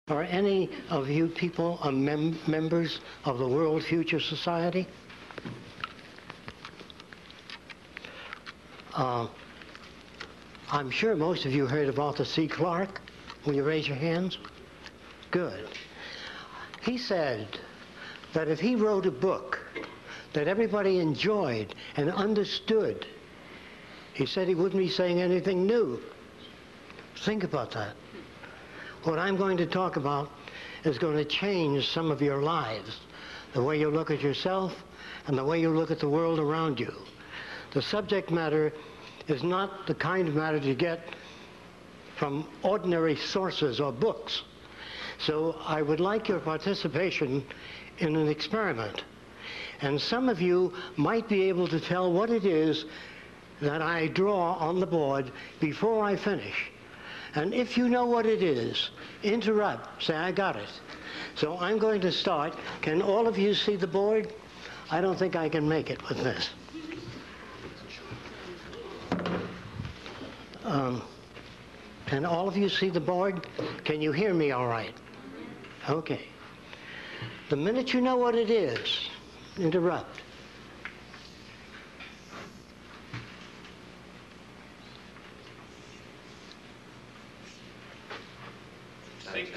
Are any of you people members of the World Future Society? I'm sure most of you heard of Arthur C. Clarke. Will you raise your hands? Good. He said that if he wrote a book that everybody enjoyed and understood, he said he wouldn't be saying anything new. Think about that. What I'm going to talk about is going to change some of your lives, the way you look at yourself and the way you look at the world around you. The subject matter is not the kind of matter you get from ordinary sources or books. So I would like your participation in an experiment. And some of you might be able to tell what it is that I draw on the board before I finish. And if you know what it is, interrupt, say, I got it. So I'm going to start. Can all of you see the board? I don't think I can make it with this. Can all of you see the board? Can you hear me all right? Okay. The minute you know what it is, interrupt.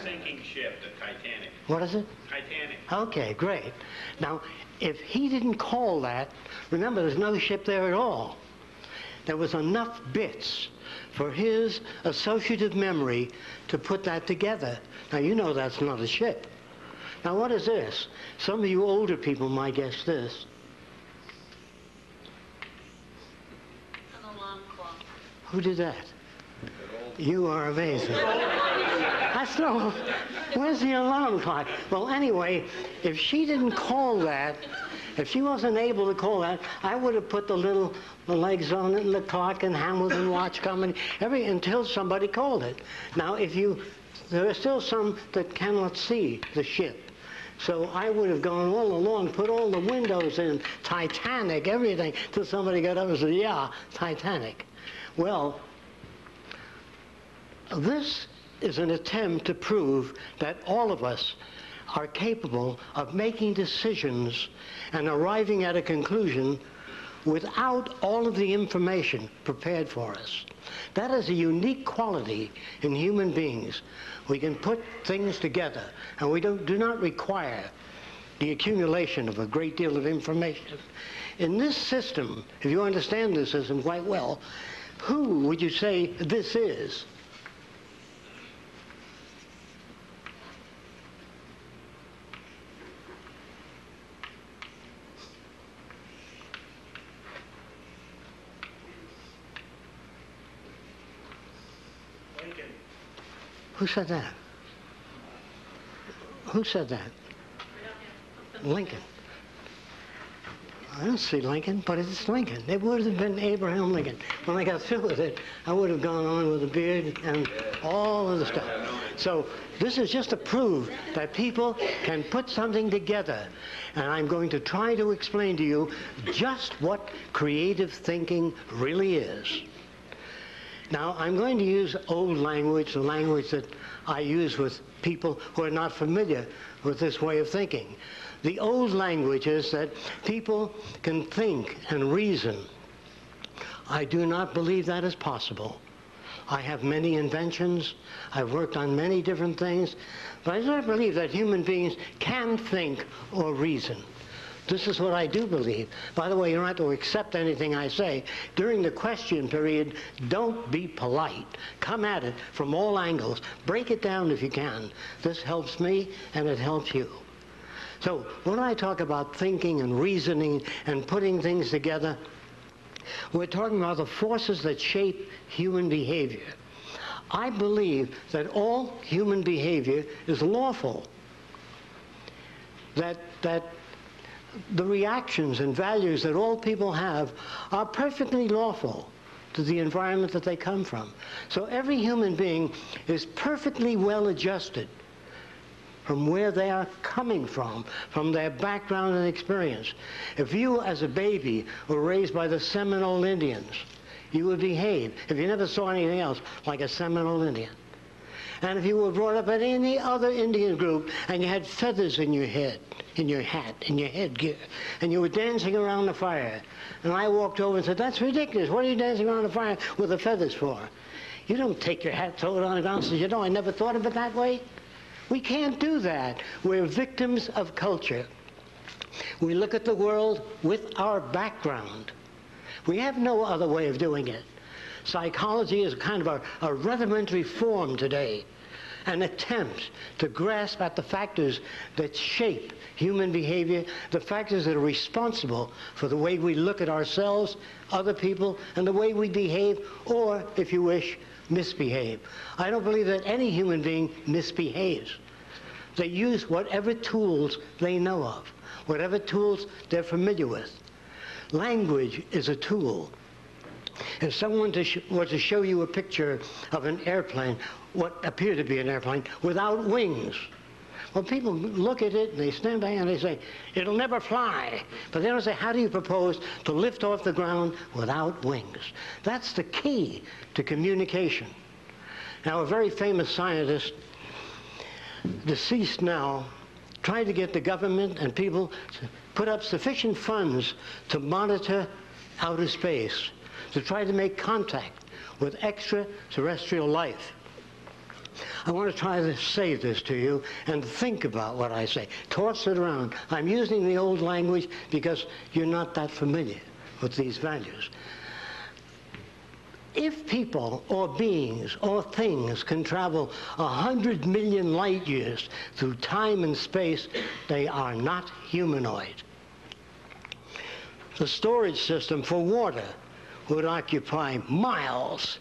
Sinking ship, the Titanic. What is it? Titanic. Okay, great. Now, if he didn't call that, remember there's no ship there at all. There was enough bits for his associative memory to put that together. Now, you know that's not a ship. Now, what is this? Some of you older people might guess this. An alarm clock. Who did that? You are amazing. That's no, where's the alarm clock? Well, anyway, if she didn't call that, if she wasn't able to call that, I would have put the legs on it and the clock and Hamilton watch coming, until somebody called it. Now, there are still some that cannot see the ship. So I would have gone all along, put all the windows in, Titanic, everything, till somebody got up and said, yeah, Titanic. Well, this is an attempt to prove that all of us are capable of making decisions and arriving at a conclusion without all of the information prepared for us. That is a unique quality in human beings. We can put things together, and we do not require the accumulation of a great deal of information. In this system, if you understand this system quite well, who would you say this is? Who said that? Who said that? Lincoln. I don't see Lincoln, but it's Lincoln. It would have been Abraham Lincoln. When I got through with it, I would have gone on with a beard and all of the stuff. So this is just to prove that people can put something together. And I'm going to try to explain to you just what creative thinking really is. Now, I'm going to use old language, the language that I use with people who are not familiar with this way of thinking. The old language is that people can think and reason. I do not believe that is possible. I have many inventions. I've worked on many different things. But I do not believe that human beings can think or reason. This is what I do believe. By the way, you don't have to accept anything I say. During the question period, don't be polite. Come at it from all angles. Break it down if you can. This helps me, and it helps you. So when I talk about thinking and reasoning and putting things together, we're talking about the forces that shape human behavior. I believe that all human behavior is lawful. That the reactions and values that all people have are perfectly lawful to the environment that they come from. So every human being is perfectly well adjusted from where they are coming from their background and experience. If you, as a baby, were raised by the Seminole Indians, you would behave, if you never saw anything else, like a Seminole Indian. And if you were brought up in any other Indian group and you had feathers in your head, in your hat, in your headgear, and you were dancing around the fire, and I walked over and said, "That's ridiculous. What are you dancing around the fire with the feathers for?" You don't take your hat, throw it on the ground, and say, "You know, I never thought of it that way." We can't do that. We're victims of culture. We look at the world with our background. We have no other way of doing it. Psychology is kind of a rudimentary form today, an attempt to grasp at the factors that shape human behavior, the factors that are responsible for the way we look at ourselves, other people, and the way we behave, or, if you wish, misbehave. I don't believe that any human being misbehaves. They use whatever tools they know of, whatever tools they're familiar with. Language is a tool. If someone were to show you a picture of an airplane, what appeared to be an airplane, without wings, well, people look at it and they stand back and they say, "It'll never fly." But they don't say, "How do you propose to lift off the ground without wings?" That's the key to communication. Now, a very famous scientist, deceased now, tried to get the government and people to put up sufficient funds to monitor outer space, to try to make contact with extraterrestrial life. I want to try to say this to you and think about what I say. Toss it around. I'm using the old language because you're not that familiar with these values. If people or beings or things can travel 100 million light years through time and space, they are not humanoid. The storage system for water would occupy miles,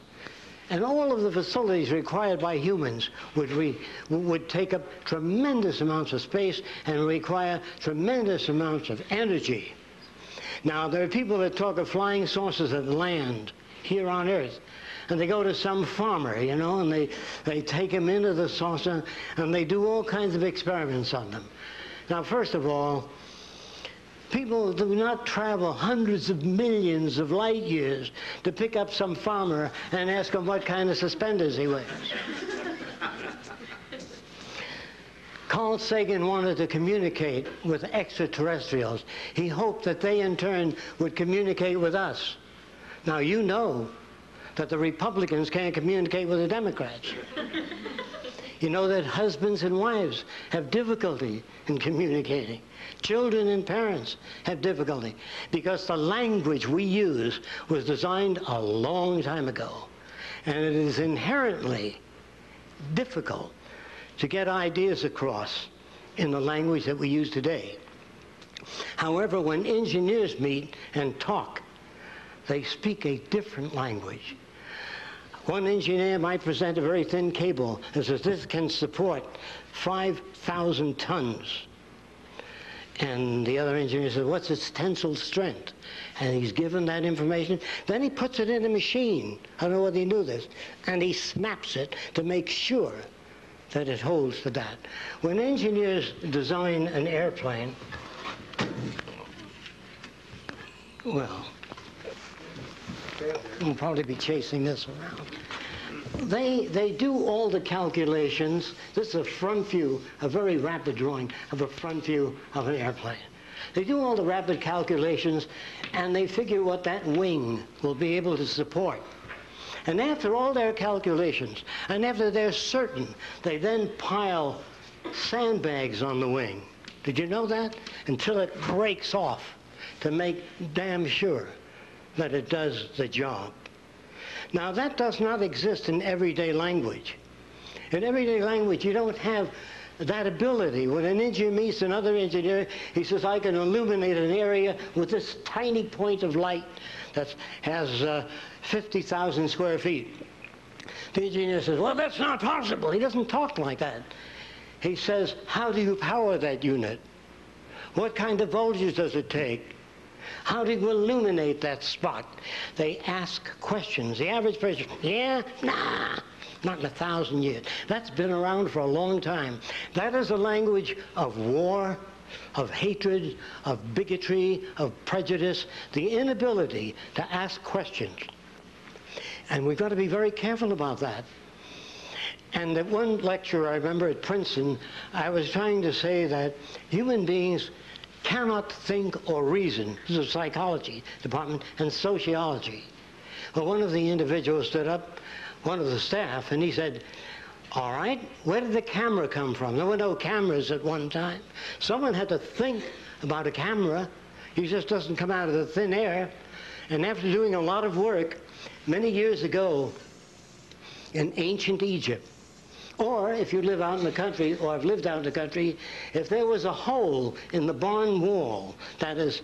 and all of the facilities required by humans would take up tremendous amounts of space and require tremendous amounts of energy. Now, there are people that talk of flying saucers that land here on Earth, and they go to some farmer, you know, and they take him into the saucer, and they do all kinds of experiments on them. Now, first of all, people do not travel hundreds of millions of light years to pick up some farmer and ask him what kind of suspenders he wears. Carl Sagan wanted to communicate with extraterrestrials. He hoped that they, in turn, would communicate with us. Now, you know that the Republicans can't communicate with the Democrats. You know that husbands and wives have difficulty in communicating. Children and parents have difficulty because the language we use was designed a long time ago. And it is inherently difficult to get ideas across in the language that we use today. However, when engineers meet and talk, they speak a different language. One engineer might present a very thin cable and says, "This can support 5,000 tons. And the other engineer says, "What's its tensile strength?" And he's given that information. Then he puts it in a machine. I don't know whether you knew this. And he snaps it to make sure that it holds to that. When engineers design an airplane, well, we'll probably be chasing this around. They do all the calculations. This is a front view, a very rapid drawing of a front view of an airplane. They do all the rapid calculations, and they figure what that wing will be able to support. And after all their calculations, and after they're certain, they then pile sandbags on the wing. Did you know that? Until it breaks off to make damn sure that it does the job. Now, that does not exist in everyday language. In everyday language, you don't have that ability. When an engineer meets another engineer, he says, "I can illuminate an area with this tiny point of light that has 50,000 square feet. The engineer says, "Well, that's not possible." He doesn't talk like that. He says, "How do you power that unit? What kind of voltage does it take? How do you illuminate that spot?" They ask questions. The average person, "Yeah, nah, not in 1,000 years." That's been around for a long time. That is a language of war, of hatred, of bigotry, of prejudice, the inability to ask questions. And we've got to be very careful about that. And at one lecture I remember at Princeton, I was trying to say that human beings cannot think or reason. This is psychology department and sociology. Well, one of the individuals stood up, one of the staff, and he said, all right, where did the camera come from? There were no cameras at one time. Someone had to think about a camera. He just doesn't come out of the thin air. And after doing a lot of work, many years ago in ancient Egypt, or if you live out in the country, or have lived out in the country, if there was a hole in the barn wall, that is,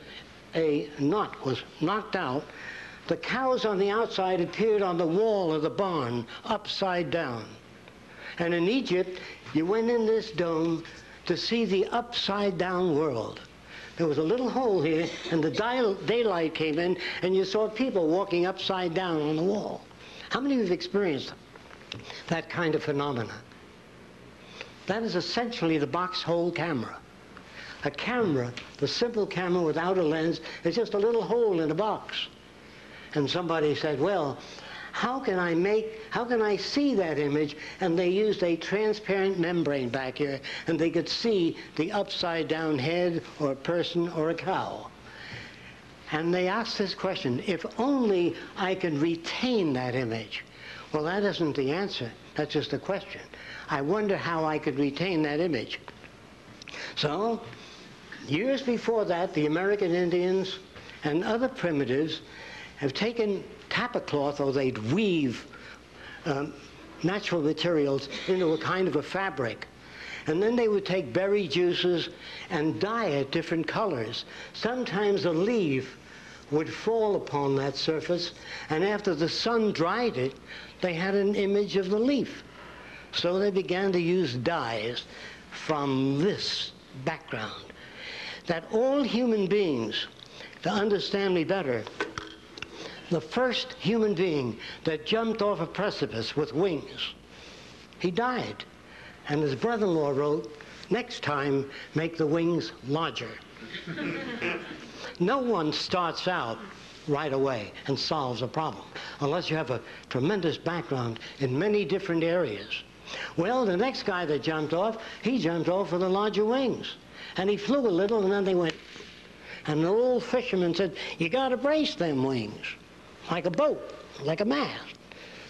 a nut was knocked out, the cows on the outside appeared on the wall of the barn, upside down. And in Egypt, you went in this dome to see the upside-down world. There was a little hole here, and the daylight came in, and you saw people walking upside down on the wall. How many of you have experienced that kind of phenomena? That is essentially the box hole camera. A camera, the simple camera without a lens, is just a little hole in a box. And somebody said, well, how can I see that image? And they used a transparent membrane back here, and they could see the upside down head or a person or a cow. And they asked this question, if only I could retain that image. Well, that isn't the answer. That's just a question. I wonder how I could retain that image. So, years before that, the American Indians and other primitives have taken tapa cloth, or they'd weave natural materials into a kind of a fabric. And then they would take berry juices and dye it different colors. Sometimes a leaf would fall upon that surface, and after the sun dried it, they had an image of the leaf. So they began to use dyes from this background. That all human beings, to understand me better, the first human being that jumped off a precipice with wings, he died. And his brother-in-law wrote, next time, make the wings larger. No one starts out right away and solves a problem unless you have a tremendous background in many different areas. Well, the next guy that jumped off, he jumped off with the larger wings. And he flew a little, and then they went. And the old fisherman said, you got to brace them wings, like a boat, like a mast.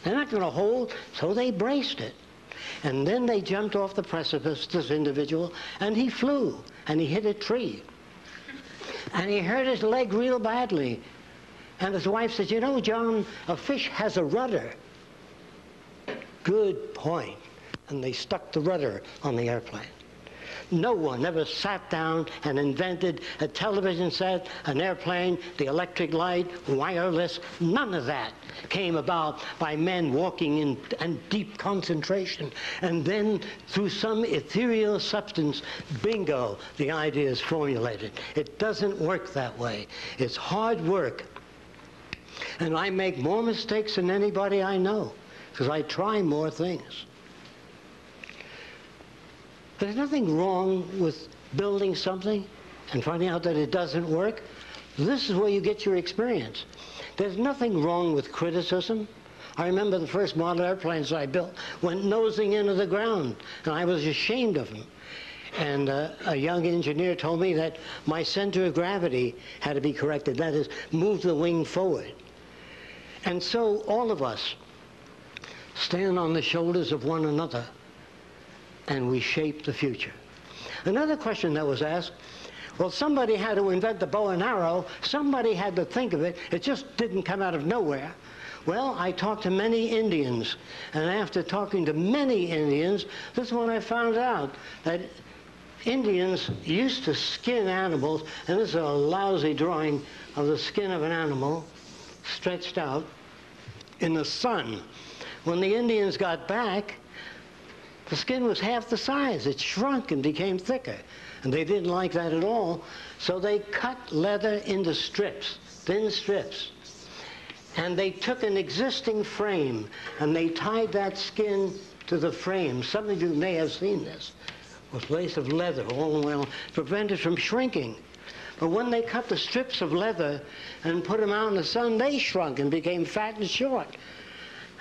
They're not going to hold, so they braced it. And then they jumped off the precipice, this individual, and he flew, and he hit a tree. And he hurt his leg real badly. And his wife said, you know, John, a fish has a rudder. Good point. And they stuck the rudder on the airplane. No one ever sat down and invented a television set, an airplane, the electric light, wireless. None of that came about by men walking in deep concentration. And then through some ethereal substance, bingo, the idea is formulated. It doesn't work that way. It's hard work. And I make more mistakes than anybody I know, because I try more things. There's nothing wrong with building something and finding out that it doesn't work. This is where you get your experience. There's nothing wrong with criticism. I remember the first model airplanes I built went nosing into the ground, and I was ashamed of them. And a young engineer told me that my center of gravity had to be corrected. That is, move the wing forward. And so all of us stand on the shoulders of one another, and we shape the future. Another question that was asked, well, somebody had to invent the bow and arrow. Somebody had to think of it. It just didn't come out of nowhere. Well, I talked to many Indians, and after talking to many Indians, this is what I found out, that Indians used to skin animals, and this is a lousy drawing of the skin of an animal stretched out in the sun. When the Indians got back, the skin was half the size. It shrunk and became thicker. And they didn't like that at all. So they cut leather into strips, thin strips. And they took an existing frame and they tied that skin to the frame. Some of you may have seen this. With lace of leather all the way along, prevented from shrinking. But when they cut the strips of leather and put them out in the sun, they shrunk and became fat and short.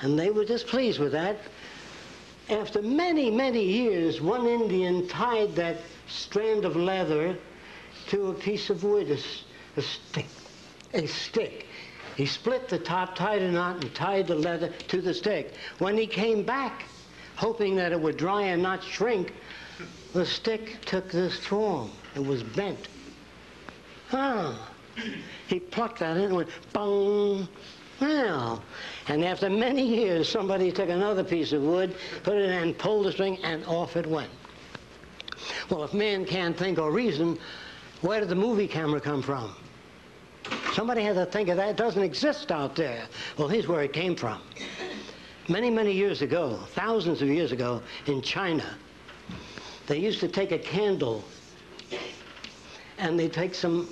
And they were displeased with that. After many, many years, one Indian tied that strand of leather to a piece of wood, a stick. He split the top, tied a knot, and tied the leather to the stick. When he came back, hoping that it would dry and not shrink, the stick took this form. It was bent. He plucked at it and went, bong. Well, and after many years, somebody took another piece of wood, put it in, and pulled the string, and off it went. Well, if man can't think or reason, where did the movie camera come from? Somebody had to think of that. It doesn't exist out there. Well, here's where it came from. Many, many years ago, thousands of years ago, in China, they used to take a candle, and they'd take some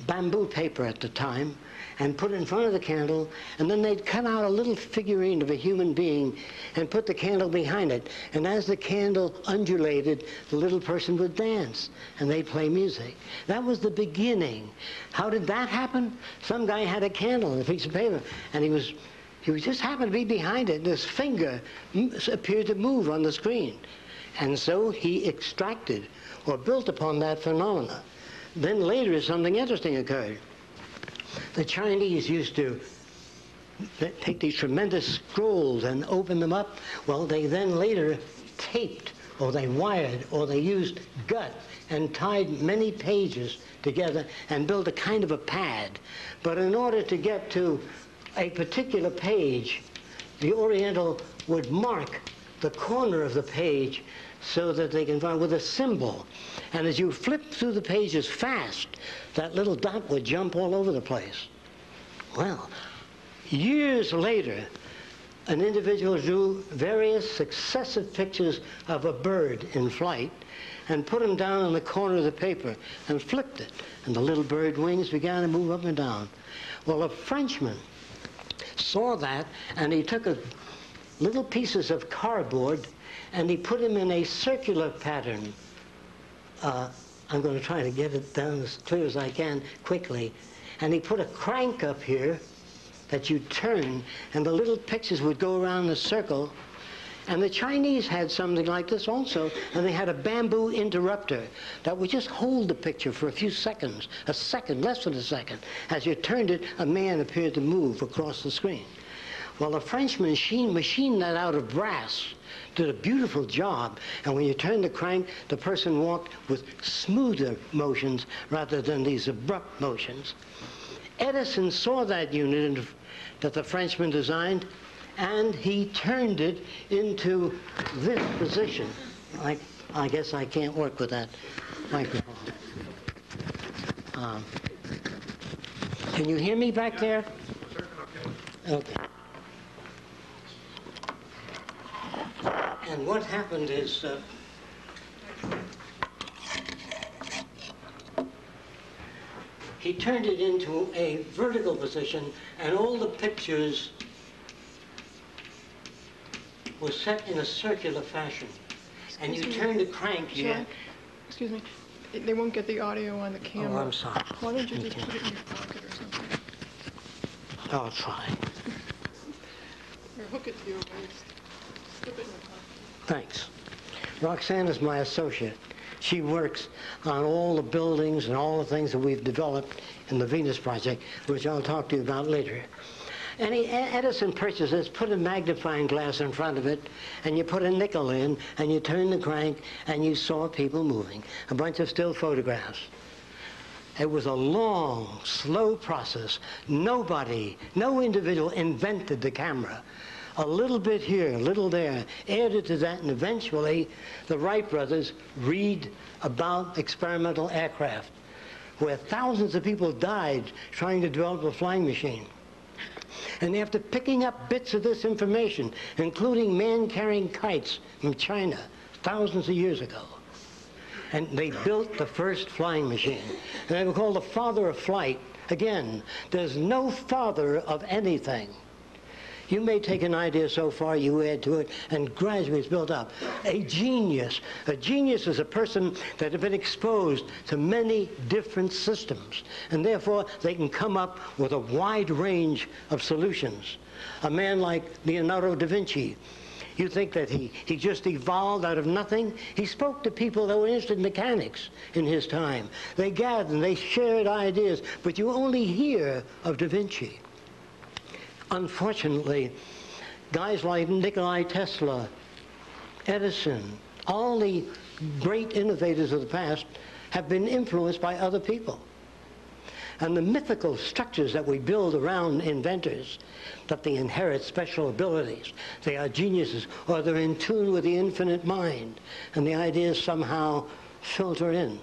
bamboo paper at the time, and put it in front of the candle, and then they'd cut out a little figurine of a human being and put the candle behind it. And as the candle undulated, the little person would dance, and they'd play music. That was the beginning. How did that happen? Some guy had a candle and a piece of paper, and he just happened to be behind it, and his finger appeared to move on the screen. And so he extracted or built upon that phenomena. Then later, something interesting occurred. The Chinese used to take these tremendous scrolls and open them up. Well, they then later taped, or they wired, or they used gut and tied many pages together and built a kind of a pad. But in order to get to a particular page, the Oriental would mark the corner of the page so that they can find with a symbol. And as you flip through the pages fast, that little dot would jump all over the place. Well, years later, an individual drew various successive pictures of a bird in flight and put them down on the corner of the paper and flipped it. And the little bird wings began to move up and down. Well, a Frenchman saw that, and he took little pieces of cardboard and he put them in a circular pattern. I'm going to try to get it down as clear as I can quickly. And he put a crank up here that you turn, and the little pictures would go around the circle. And the Chinese had something like this also, and they had a bamboo interrupter that would just hold the picture for a few seconds, a second, less than a second. As you turned it, a man appeared to move across the screen. Well, a Frenchman machined that out of brass, did a beautiful job, and when you turned the crank, the person walked with smoother motions rather than these abrupt motions. Edison saw that unit that the Frenchman designed, and he turned it into this position. I guess I can't work with that microphone. Can you hear me back there? Okay. And what happened is he turned it into a vertical position, and all the pictures were set in a circular fashion. And you turn the crank here. Excuse me. They won't get the audio on the camera. Oh, I'm sorry. Why don't you just put it in your pocket or something? Oh, it's fine. Or hook it to your waist. Slip it in your pocket. Thanks. Roxanne is my associate. She works on all the buildings and all the things that we've developed in the Venus Project, which I'll talk to you about later. And Edison purchased this, put a magnifying glass in front of it, and you put a nickel in, and you turn the crank, and you saw people moving. A bunch of still photographs. It was a long, slow process. No individual invented the camera. A little bit here, a little there, added to that, and eventually the Wright brothers read about experimental aircraft, where thousands of people died trying to develop a flying machine. And after picking up bits of this information, including man-carrying kites from China thousands of years ago, and they built the first flying machine. And they were called the father of flight. Again, there's no father of anything. You may take an idea so far, you add to it, and gradually it's built up. A genius is a person that has been exposed to many different systems, and therefore they can come up with a wide range of solutions. A man like Leonardo da Vinci, You think that he just evolved out of nothing? He spoke to people that were interested in mechanics in his time. They gathered and they shared ideas, but you only hear of Da Vinci. Unfortunately, guys like Nikola Tesla, Edison, all the great innovators of the past have been influenced by other people. And the mythical structures that we build around inventors, that they inherit special abilities, they are geniuses, or they're in tune with the infinite mind, and the ideas somehow filter in.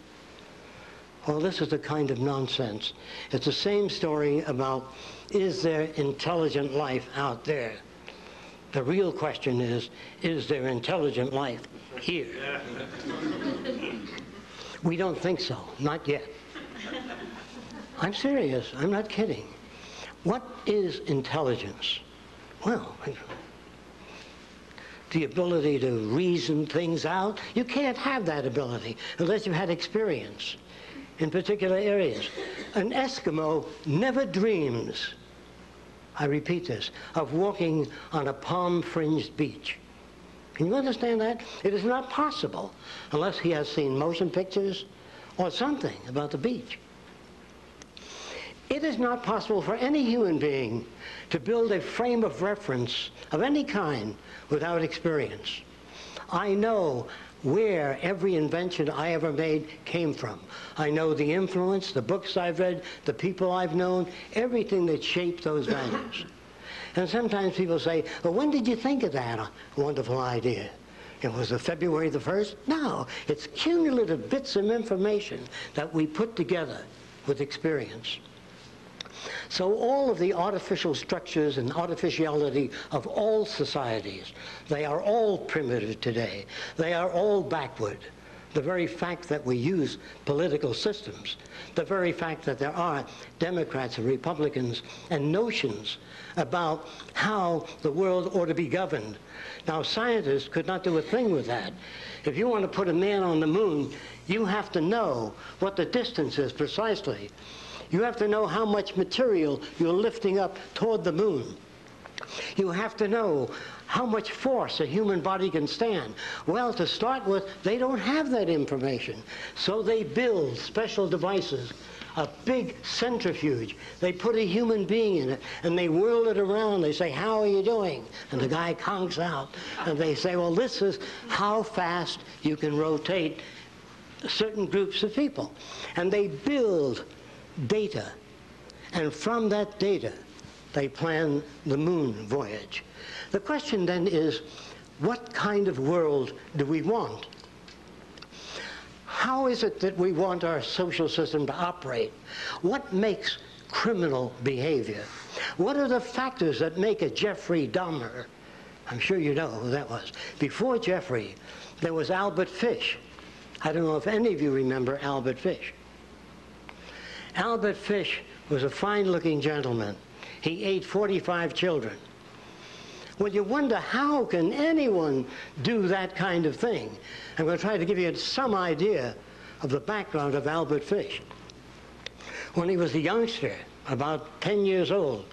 Well, this is the kind of nonsense. It's the same story about, is there intelligent life out there? The real question is there intelligent life here? We don't think so, not yet. I'm serious, I'm not kidding. What is intelligence? Well, the ability to reason things out. You can't have that ability unless you've had experience in particular areas. An Eskimo never dreams, I repeat this, of walking on a palm-fringed beach. Can you understand that? It is not possible unless he has seen motion pictures or something about the beach. It is not possible for any human being to build a frame of reference of any kind without experience. I know where every invention I ever made came from. I know the influence, the books I've read, the people I've known, everything that shaped those values. And sometimes people say, well, when did you think of that wonderful idea? It was February the 1st? No, it's cumulative bits of information that we put together with experience. So all of the artificial structures and artificiality of all societies, they are all primitive today. They are all backward. The very fact that we use political systems, the very fact that there are Democrats and Republicans and notions about how the world ought to be governed. Now, scientists could not do a thing with that. If you want to put a man on the moon, you have to know what the distance is precisely. You have to know how much material you're lifting up toward the moon. You have to know how much force a human body can stand. Well, to start with, they don't have that information. So they build special devices, a big centrifuge. They put a human being in it, and they whirl it around. They say, how are you doing? And the guy conks out. And they say, well, this is how fast you can rotate certain groups of people. And they build data, and from that data they plan the moon voyage. The question then is, what kind of world do we want? How is it that we want our social system to operate? What makes criminal behavior? What are the factors that make a Jeffrey Dahmer? I'm sure you know who that was. Before Jeffrey, there was Albert Fish. I don't know if any of you remember Albert Fish. Albert Fish was a fine-looking gentleman. He ate 45 children. Well, you wonder, how can anyone do that kind of thing? I'm going to try to give you some idea of the background of Albert Fish. When he was a youngster, about 10 years old,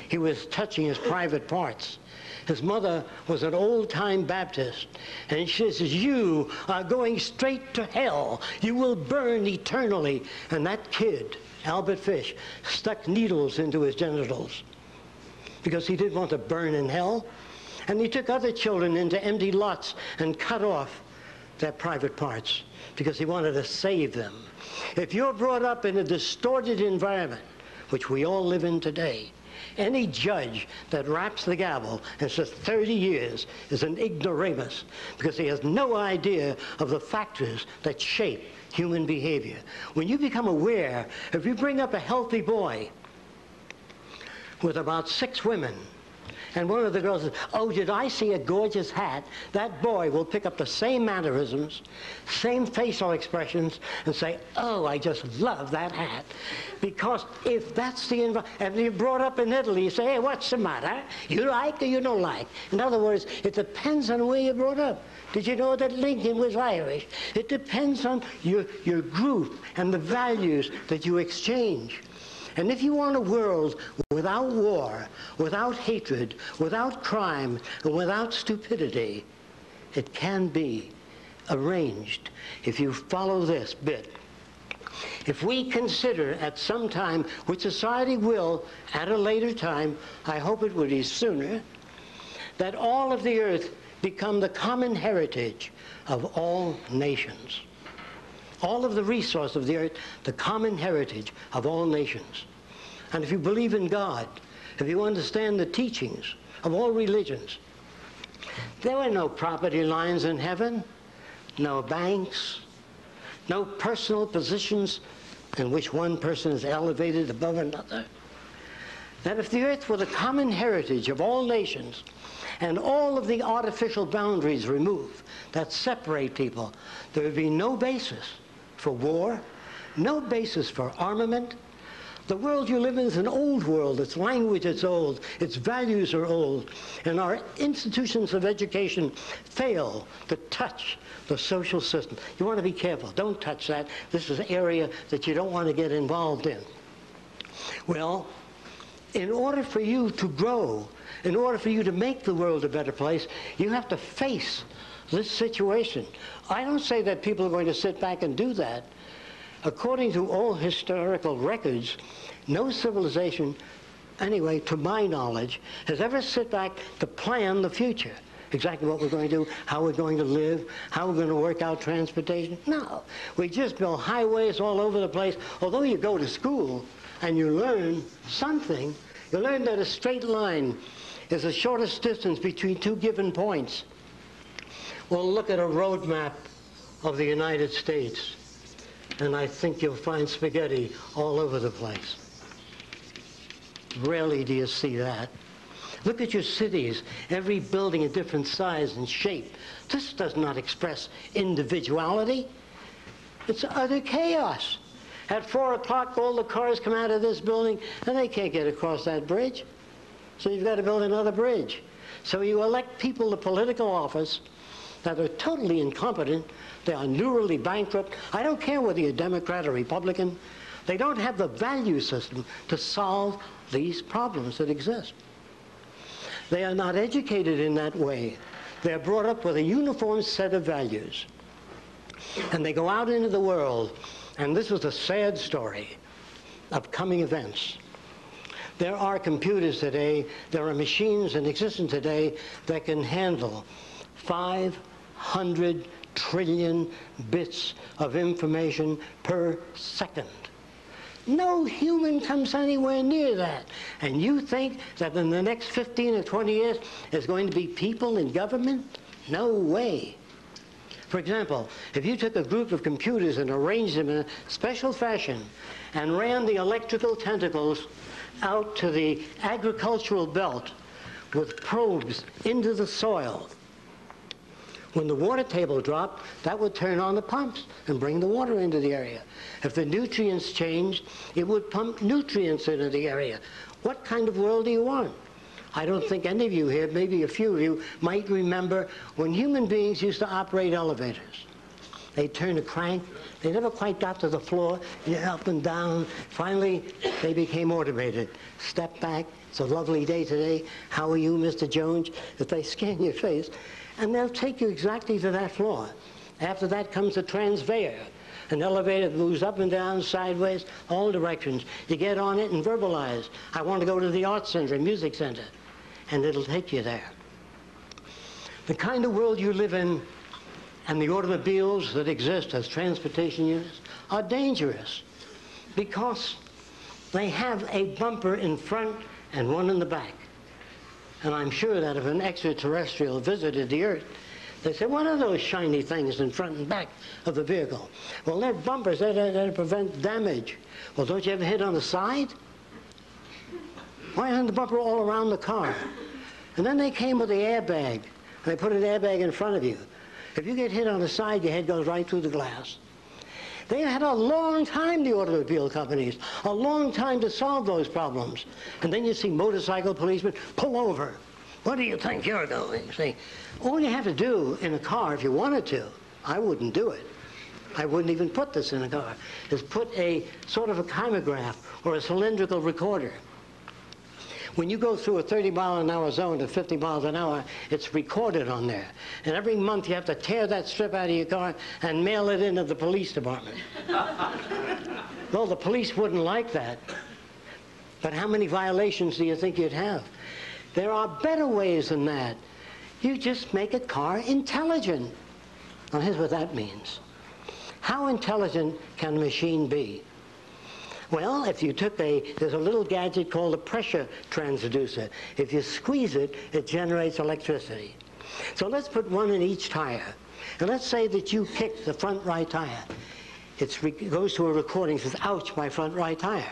he was touching his private parts. His mother was an old-time Baptist, and she says, you are going straight to hell. You will burn eternally. And that kid, Albert Fish, stuck needles into his genitals because he didn't want to burn in hell. And he took other children into empty lots and cut off their private parts because he wanted to save them. If you're brought up in a distorted environment, which we all live in today, any judge that raps the gavel and says 30 years is an ignoramus because he has no idea of the factors that shape human behavior. When you become aware, if you bring up a healthy boy with about 6 women, and one of the girls says, oh, did I see a gorgeous hat? That boy will pick up the same mannerisms, same facial expressions, and say, oh, I just love that hat. Because if that's the environment, and you're brought up in Italy, you say, hey, what's the matter? You like or you don't like? In other words, it depends on where you're brought up. Did you know that Lincoln was Irish? It depends on your group and the values that you exchange. And if you want a world without war, without hatred, without crime, and without stupidity, it can be arranged if you follow this bit. If we consider at some time, which society will at a later time, I hope it would be sooner, that all of the earth become the common heritage of all nations. All of the resource of the earth, the common heritage of all nations. And if you believe in God, if you understand the teachings of all religions, there were no property lines in heaven, no banks, no personal positions in which one person is elevated above another. That if the earth were the common heritage of all nations and all of the artificial boundaries removed that separate people, there would be no basis for war, no basis for armament. The world you live in is an old world. Its language is old. Its values are old. And our institutions of education fail to touch the social system. You want to be careful. Don't touch that. This is an area that you don't want to get involved in. Well, in order for you to grow, in order for you to make the world a better place, you have to face this situation. I don't say that people are going to sit back and do that. According to all historical records, no civilization, anyway, to my knowledge, has ever sit back to plan the future. Exactly what we're going to do, how we're going to live, how we're going to work out transportation. No, we just build highways all over the place. Although you go to school and you learn something, you learn that a straight line is the shortest distance between two given points. Well, look at a road map of the United States, and I think you'll find spaghetti all over the place. Rarely do you see that. Look at your cities, every building a different size and shape. This does not express individuality. It's utter chaos. At 4 o'clock, all the cars come out of this building, and they can't get across that bridge. So you've got to build another bridge. So you elect people to political office that are totally incompetent. They are neurally bankrupt. I don't care whether you're Democrat or Republican. They don't have the value system to solve these problems that exist. They are not educated in that way. They're brought up with a uniform set of values. And they go out into the world, and this is a sad story of coming events. There are computers today, there are machines in existence today that can handle 500 trillion bits of information per second. No human comes anywhere near that. And you think that in the next 15 or 20 years there's going to be people in government? No way. For example, if you took a group of computers and arranged them in a special fashion and ran the electrical tentacles out to the agricultural belt with probes into the soil, when the water table dropped, that would turn on the pumps and bring the water into the area. If the nutrients changed, it would pump nutrients into the area. What kind of world do you want? I don't think any of you here, maybe a few of you, might remember when human beings used to operate elevators. They'd turn a crank. They never quite got to the floor, up and down. Finally, they became automated. Step back. It's a lovely day today. How are you, Mr. Jones? If they scan your face, and they'll take you exactly to that floor. After that comes the transveyor. An elevator that moves up and down, sideways, all directions. You get on it and verbalize. I want to go to the art center, music center. And it'll take you there. The kind of world you live in and the automobiles that exist as transportation units are dangerous because they have a bumper in front and one in the back. And I'm sure that if an extraterrestrial visited the Earth, they say, what are those shiny things in front and back of the vehicle? Well, they're bumpers. They're to prevent damage. Well, don't you ever hit on the side? Why isn't the bumper all around the car? And then they came with the airbag. And they put an airbag in front of you. If you get hit on the side, your head goes right through the glass. They had a long time, the automobile companies, a long time to solve those problems. And then you see motorcycle policemen pull over. What do you think you're doing? See, all you have to do in a car, if you wanted to, I wouldn't do it, I wouldn't even put this in a car, is put a sort of a chimograph or a cylindrical recorder. When you go through a 30-mile-an-hour zone to 50 miles an hour, it's recorded on there. And every month you have to tear that strip out of your car and mail it into the police department. Well, the police wouldn't like that. But how many violations do you think you'd have? There are better ways than that. You just make a car intelligent. Now, here's what that means. How intelligent can a machine be? Well, if you took there's a little gadget called a pressure transducer. If you squeeze it, it generates electricity. So let's put one in each tire. And let's say that you kick the front right tire. It goes to a recording that says, ouch, my front right tire.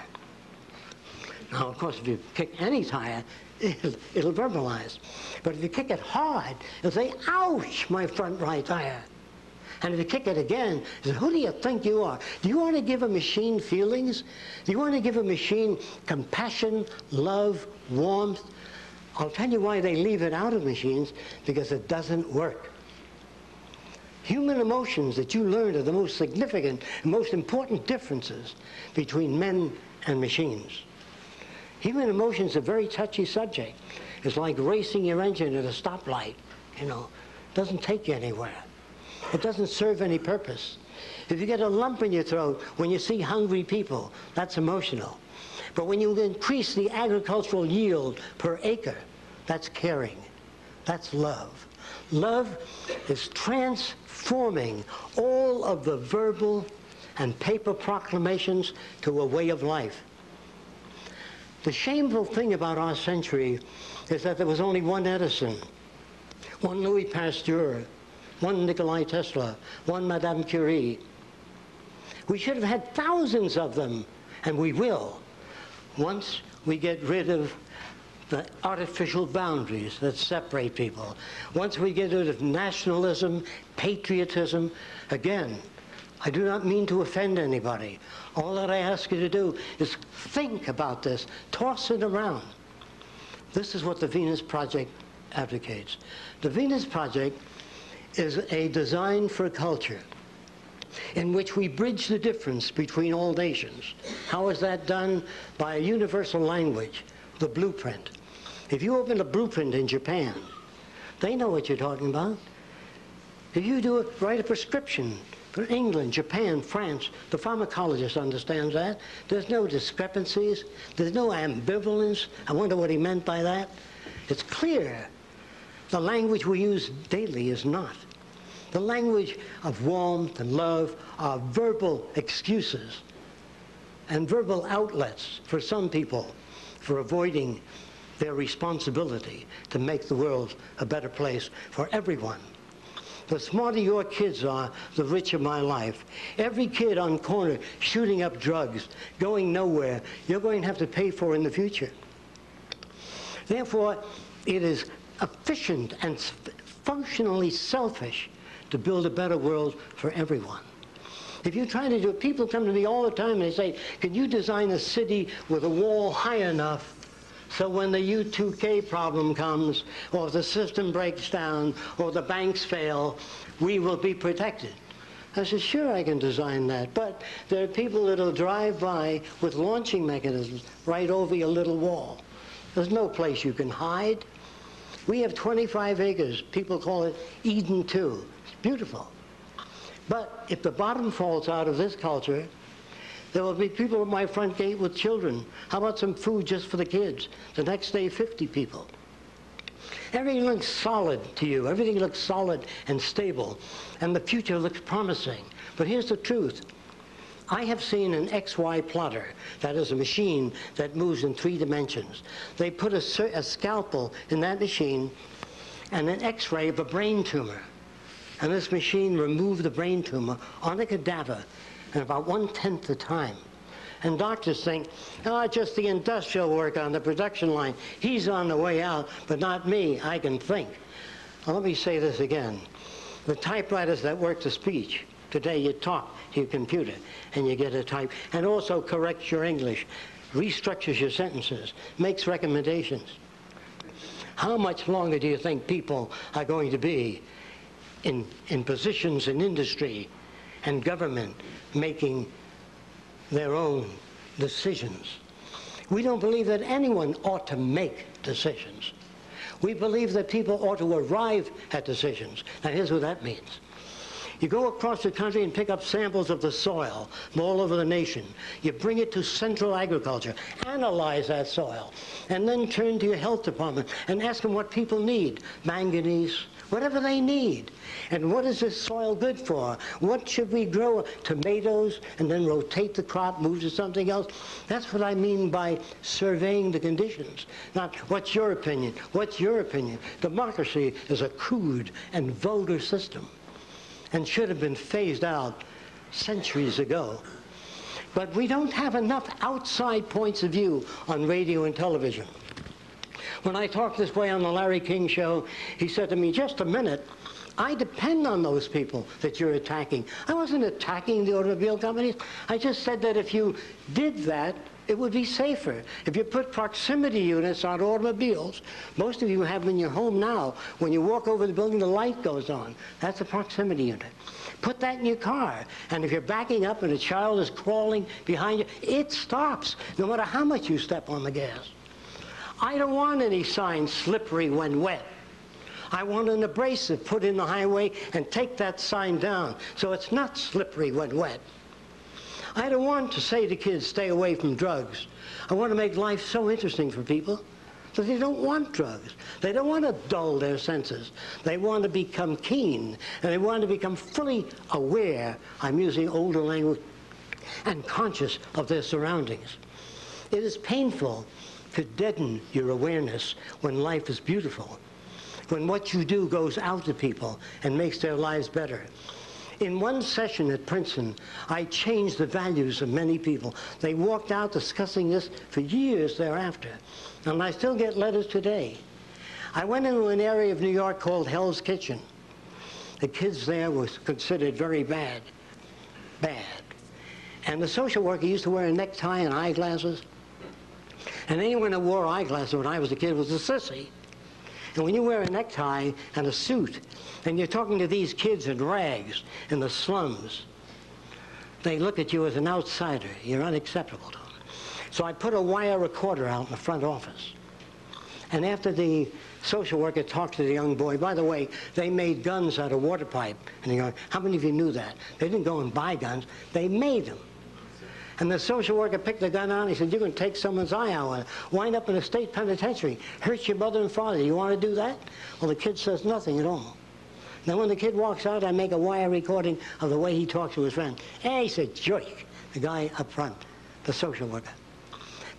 Now, of course, if you kick any tire, it'll verbalize. But if you kick it hard, it'll say, ouch, my front right tire. And if you kick it again, you say, who do you think you are? Do you want to give a machine feelings? Do you want to give a machine compassion, love, warmth? I'll tell you why they leave it out of machines, because it doesn't work. Human emotions that you learn are the most significant and most important differences between men and machines. Human emotions are a very touchy subject. It's like racing your engine at a stoplight, you know. It doesn't take you anywhere. It doesn't serve any purpose. If you get a lump in your throat when you see hungry people, that's emotional. But when you increase the agricultural yield per acre, that's caring. That's love. Love is transforming all of the verbal and paper proclamations to a way of life. The shameful thing about our century is that there was only one Edison, one Louis Pasteur, one Nikola Tesla, one Madame Curie. We should have had thousands of them, and we will, once we get rid of the artificial boundaries that separate people. Once we get rid of nationalism, patriotism. Again, I do not mean to offend anybody. All that I ask you to do is think about this, toss it around. This is what the Venus Project advocates. The Venus Project is a design for a culture in which we bridge the difference between all nations. How is that done? By a universal language, the blueprint. If you open a blueprint in Japan, they know what you're talking about. If you write a prescription for England, Japan, France, the pharmacologist understands that. There's no discrepancies. There's no ambivalence. I wonder what he meant by that. It's clear. The language we use daily is not. The language of warmth and love are verbal excuses and verbal outlets for some people for avoiding their responsibility to make the world a better place for everyone. The smarter your kids are, the richer my life. Every kid on corner shooting up drugs, going nowhere, you're going to have to pay for in the future. Therefore, it is efficient and functionally selfish to build a better world for everyone. If you try to do it, people come to me all the time and they say, can you design a city with a wall high enough so when the U2K problem comes, or the system breaks down, or the banks fail, we will be protected? I said, sure, I can design that, but there are people that will drive by with launching mechanisms right over your little wall. There's no place you can hide. We have 25 acres. People call it Eden 2. It's beautiful. But if the bottom falls out of this culture, there will be people at my front gate with children. How about some food just for the kids? The next day, 50 people. Everything looks solid to you. Everything looks solid and stable. And the future looks promising. But here's the truth. I have seen an XY plotter. That is a machine that moves in 3 dimensions. They put a scalpel in that machine and an X-ray of a brain tumor. And this machine removed the brain tumor on a cadaver in about 1/10 the time. And doctors think, oh, just the industrial work on the production line. He's on the way out, but not me. I can think. Well, let me say this again. The typewriters that work the speech, today you talk to your computer and you get a type, and also corrects your English, restructures your sentences, makes recommendations. How much longer do you think people are going to be in positions in industry and government making their own decisions. We don't believe that anyone ought to make decisions. We believe that people ought to arrive at decisions. Now here's what that means. You go across the country and pick up samples of the soil from all over the nation. You bring it to Central Agriculture, analyze that soil, and then turn to your health department and ask them what people need. Manganese, whatever they need. And what is this soil good for? What should we grow? Tomatoes, and then rotate the crop, move to something else. That's what I mean by surveying the conditions. Not, what's your opinion? What's your opinion? Democracy is a crude and vulgar system, and should have been phased out centuries ago. But we don't have enough outside points of view on radio and television. When I talked this way on the Larry King show, he said to me, just a minute, I depend on those people that you're attacking. I wasn't attacking the automobile companies. I just said that if you did that, it would be safer. If you put proximity units on automobiles, most of you have them in your home now. When you walk over the building, the light goes on. That's a proximity unit. Put that in your car, and if you're backing up and a child is crawling behind you, it stops, no matter how much you step on the gas. I don't want any sign slippery when wet. I want an abrasive put in the highway and take that sign down so it's not slippery when wet. I don't want to say to kids, stay away from drugs. I want to make life so interesting for people that they don't want drugs. They don't want to dull their senses. They want to become keen, and they want to become fully aware, I'm using older language, and conscious of their surroundings. It is painful to deaden your awareness when life is beautiful, when what you do goes out to people and makes their lives better. In one session at Princeton, I changed the values of many people. They walked out discussing this for years thereafter, and I still get letters today. I went into an area of New York called Hell's Kitchen. The kids there were considered very bad. And the social worker used to wear a necktie and eyeglasses. And anyone who wore eyeglasses when I was a kid was a sissy. And when you wear a necktie and a suit, and you're talking to these kids in rags in the slums, they look at you as an outsider. You're unacceptable to them. So I put a wire recorder out in the front office. And after the social worker talked to the young boy, by the way, they made guns out of water pipe. And he goes, how many of you knew that? They didn't go and buy guns, they made them. And the social worker picked the gun out and he said, you're going to take someone's eye out, wind up in a state penitentiary, hurt your mother and father. You want to do that? Well, the kid says nothing at all. Then when the kid walks out, I make a wire recording of the way he talks to his friend. Hey, he's a jerk, the guy up front, the social worker.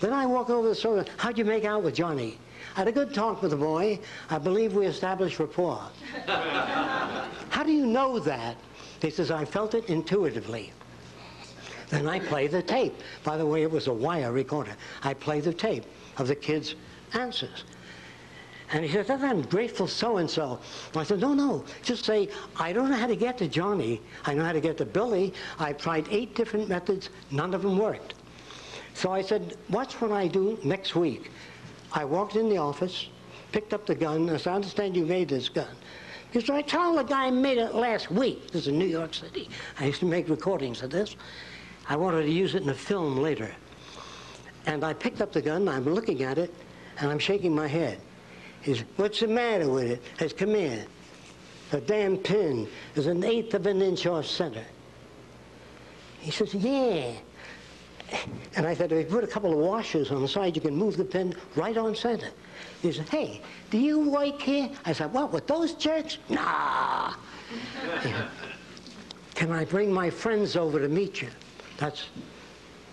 Then I walk over to the social worker. How'd you make out with Johnny? I had a good talk with the boy. I believe we established rapport. How do you know that? He says, I felt it intuitively. Then I play the tape. By the way, it was a wire recorder. I play the tape of the kid's answers. And he says, I'm grateful so-and-so. I said, no, just say, I don't know how to get to Johnny. I know how to get to Billy. I've tried 8 different methods. None of them worked. So I said, watch what I do next week. I walked in the office, picked up the gun. I said, I understand you made this gun. He said, I told the guy I made it last week. This is in New York City. I used to make recordings of this. I wanted to use it in a film later. And I picked up the gun, I'm looking at it, and I'm shaking my head. He said, what's the matter with it? I said, come here. The damn pin is 1/8 of an inch off center. He says, yeah. And I said, if you put a couple of washers on the side, you can move the pin right on center. He said, hey, do you work here? I said, what, with those jerks? Nah. Can I bring my friends over to meet you? That's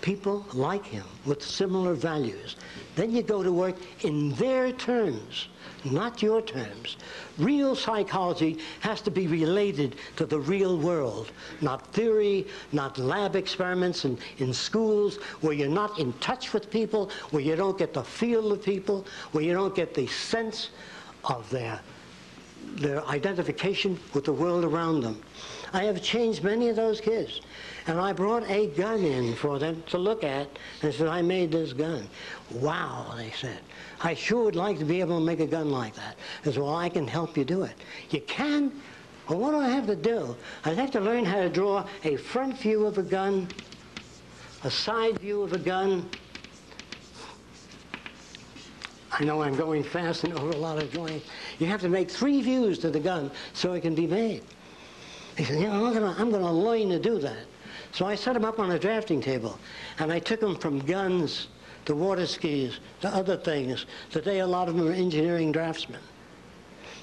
people like him with similar values. Then you go to work in their terms, not your terms. Real psychology has to be related to the real world, not theory, not lab experiments in schools where you're not in touch with people, where you don't get the feel of people, where you don't get the sense of their identification with the world around them. I have changed many of those kids. And I brought a gun in for them to look at and said, I made this gun. Wow, they said. I sure would like to be able to make a gun like that. I said, well, I can help you do it. You can? Well, what do I have to do? I have to learn how to draw a front view of a gun, a side view of a gun. I know I'm going fast and over a lot of drawings. You have to make 3 views to the gun so it can be made. He said, you know, I'm going to learn to do that. So I set them up on a drafting table, and I took them from guns to water skis to other things. Today, a lot of them are engineering draftsmen.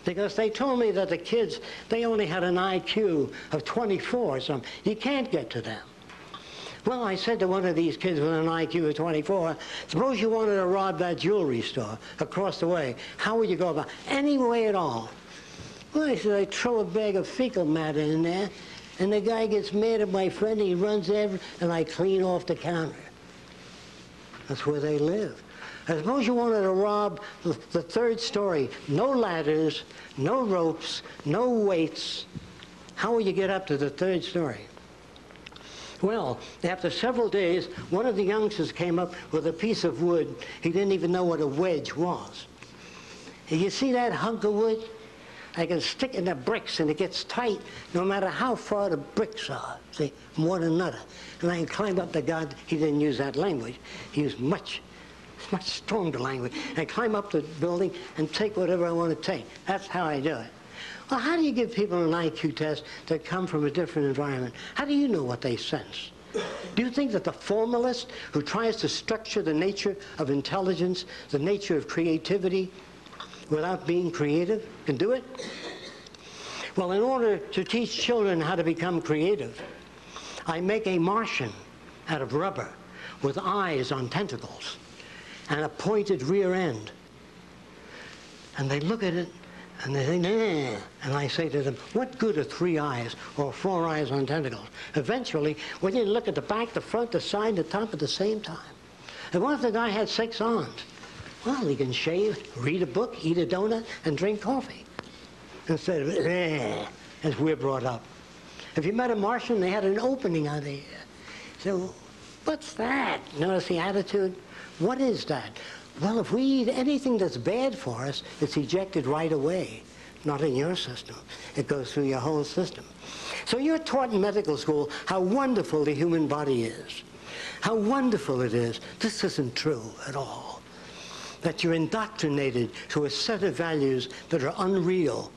Because they told me that the kids, they only had an IQ of 24 or something. You can't get to them. Well, I said to one of these kids with an IQ of 24, suppose you wanted to rob that jewelry store across the way. How would you go about it? Any way at all. Well, I said, I'd throw a bag of fecal matter in there, and the guy gets mad at my friend, and he runs over, and I clean off the counter. That's where they live. I suppose you wanted to rob the 3rd story. No ladders, no ropes, no weights. How will you get up to the 3rd story? Well, after several days, one of the youngsters came up with a piece of wood. He didn't even know what a wedge was. And you see that hunk of wood? I can stick in the bricks, and it gets tight no matter how far the bricks are, see, from one another. And I can climb up the god. He didn't use that language. He used much stronger language. I climb up the building and take whatever I want to take. That's how I do it. Well, how do you give people an IQ test that come from a different environment? How do you know what they sense? Do you think that the formalist who tries to structure the nature of intelligence, the nature of creativity, without being creative, can do it? Well, in order to teach children how to become creative, I make a Martian out of rubber with eyes on tentacles and a pointed rear end. And they look at it and they say, nah. And I say to them, what good are 3 eyes or 4 eyes on tentacles? Eventually, when you look at the back, the front, the side, the top at the same time. And what if the guy had 6 arms? Well, he can shave, read a book, eat a donut, and drink coffee. Instead of, as we're brought up. If you met a Martian, they had an opening on the ear. So, what's that? Notice the attitude? What is that? Well, if we eat anything that's bad for us, it's ejected right away. Not in your system. It goes through your whole system. So you're taught in medical school how wonderful the human body is. How wonderful it is. This isn't true at all. That you're indoctrinated to a set of values that are unreal.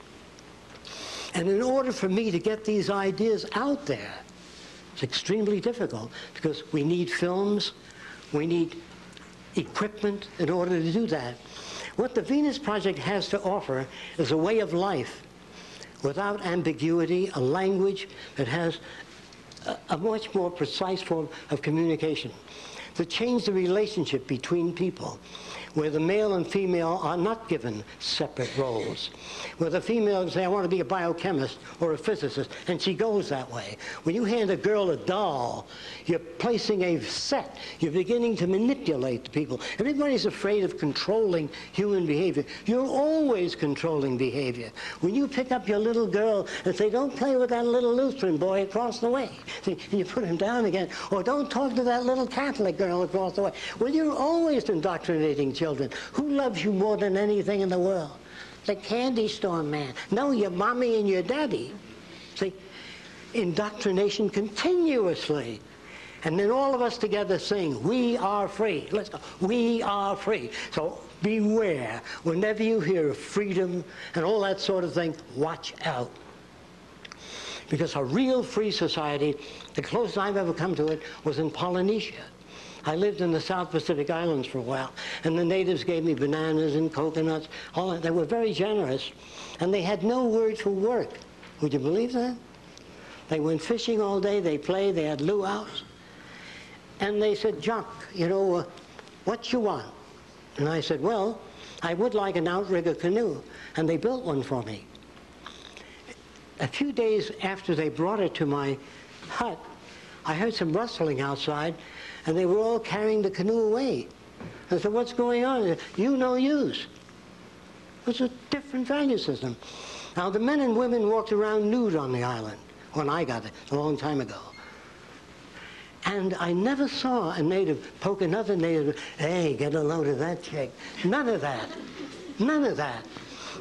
And in order for me to get these ideas out there, it's extremely difficult because we need films, we need equipment in order to do that. What the Venus Project has to offer is a way of life without ambiguity, a language that has a much more precise form of communication, to change the relationship between people, where the male and female are not given separate roles. Where the female can say, I want to be a biochemist or a physicist, and she goes that way. When you hand a girl a doll, you're placing a set. You're beginning to manipulate the people. Everybody's afraid of controlling human behavior. You're always controlling behavior. When you pick up your little girl and say, don't play with that little Lutheran boy across the way, see, and you put him down again, or don't talk to that little Catholic girl across the way. Well, you're always indoctrinating children. Who loves you more than anything in the world? The candy store man. No, your mommy and your daddy. See, indoctrination continuously. And then all of us together sing, we are free. Let's go. We are free. So beware. Whenever you hear of freedom and all that sort of thing, watch out. Because a real free society, the closest I've ever come to it was in Polynesia. I lived in the South Pacific Islands for a while, and the natives gave me bananas and coconuts, all that. They were very generous, and they had no word for work. Would you believe that? They went fishing all day, they played, they had luau's. And they said, Jacque, you know, what you want? And I said, well, I would like an outrigger canoe. And they built one for me. A few days after they brought it to my hut, I heard some rustling outside, and they were all carrying the canoe away. I said, what's going on? Said, you no use. It's a different value system. Now, the men and women walked around nude on the island when I got it, a long time ago. And I never saw a native poke another native, hey, get a load of that chick. None of that. None of that.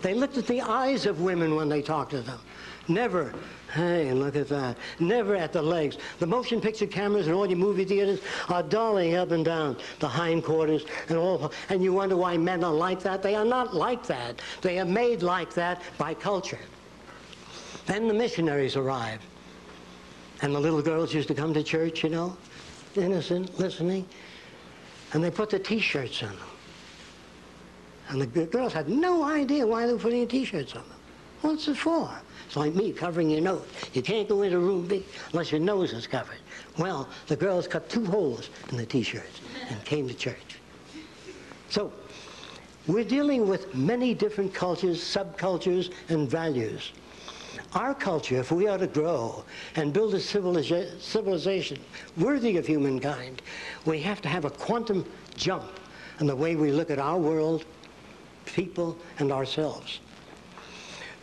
They looked at the eyes of women when they talked to them. Never, hey, look at that. Never at the legs. The motion picture cameras in all your movie theaters are dollying up and down the hindquarters and all. And you wonder why men are like that? They are not like that. They are made like that by culture. Then the missionaries arrived. And the little girls used to come to church, you know, innocent, listening. And they put the T-shirts on them. And the girls had no idea why they were putting T-shirts on them. What's it for? It's like me covering your nose. You can't go into a room big unless your nose is covered. Well, the girls cut 2 holes in the T-shirts and came to church. So, we're dealing with many different cultures, subcultures, and values. Our culture, if we are to grow and build a civilization worthy of humankind, we have to have a quantum jump in the way we look at our world, people, and ourselves.